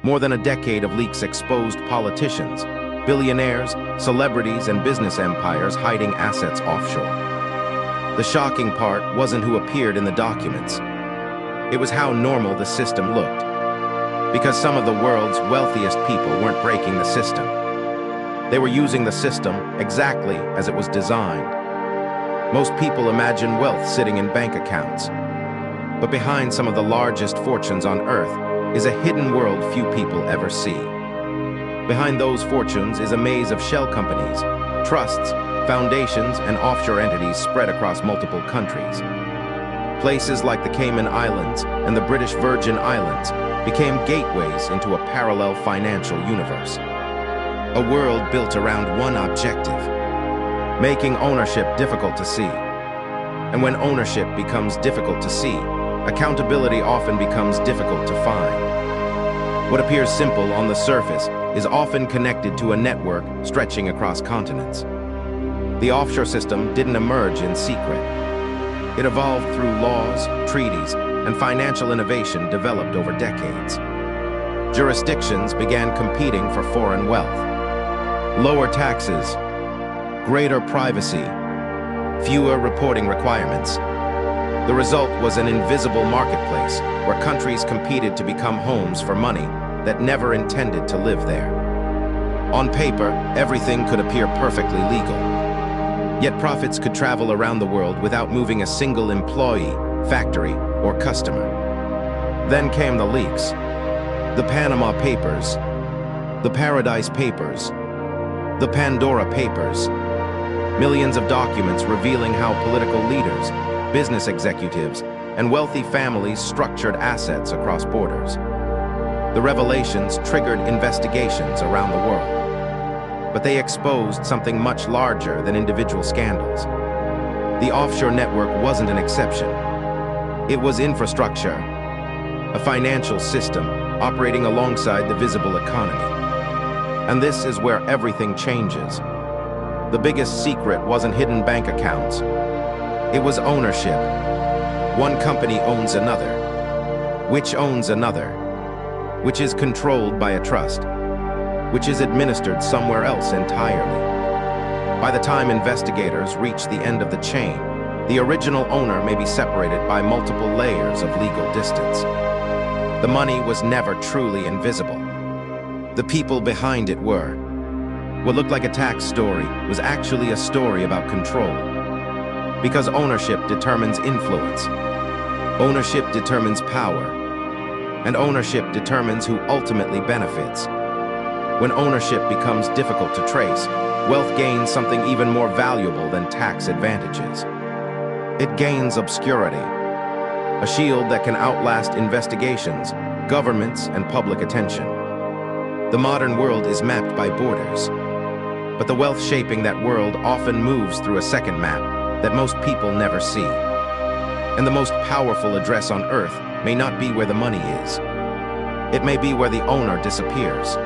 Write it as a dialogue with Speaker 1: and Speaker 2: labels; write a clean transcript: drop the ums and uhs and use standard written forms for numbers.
Speaker 1: More than a decade of leaks exposed politicians, billionaires, celebrities, and business empires hiding assets offshore. The shocking part wasn't who appeared in the documents. It was how normal the system looked. Because some of the world's wealthiest people weren't breaking the system. They were using the system exactly as it was designed. Most people imagine wealth sitting in bank accounts. But behind some of the largest fortunes on Earth is a hidden world few people ever see. Behind those fortunes is a maze of shell companies, trusts, foundations, and offshore entities spread across multiple countries. Places like the Cayman Islands and the British Virgin Islands became gateways into a parallel financial universe. A world built around one objective, making ownership difficult to see. And when ownership becomes difficult to see, accountability often becomes difficult to find. What appears simple on the surface is often connected to a network stretching across continents. The offshore system didn't emerge in secret. It evolved through laws, treaties, and financial innovation developed over decades. Jurisdictions began competing for foreign wealth. Lower taxes, greater privacy, fewer reporting requirements. The result was an invisible marketplace where countries competed to become homes for money that never intended to live there. On paper, everything could appear perfectly legal. Yet profits could travel around the world without moving a single employee, factory, or customer. Then came the leaks. The Panama Papers, the Paradise Papers, the Pandora Papers. Millions of documents revealing how political leaders, business executives, and wealthy families structured assets across borders. The revelations triggered investigations around the world. But they exposed something much larger than individual scandals. The offshore network wasn't an exception. It was infrastructure, a financial system operating alongside the visible economy. And this is where everything changes. The biggest secret wasn't hidden bank accounts. It was ownership. One company owns another, which owns another, which is controlled by a trust, which is administered somewhere else entirely. By the time investigators reach the end of the chain, the original owner may be separated by multiple layers of legal distance. The money was never truly invisible. The people behind it were. What looked like a tax story was actually a story about control. Because ownership determines influence. Ownership determines power. And ownership determines who ultimately benefits. When ownership becomes difficult to trace, wealth gains something even more valuable than tax advantages. It gains obscurity, a shield that can outlast investigations, governments, and public attention. The modern world is mapped by borders, but the wealth shaping that world often moves through a second map that most people never see. And the most powerful address on Earth may not be where the money is. It may be where the owner disappears.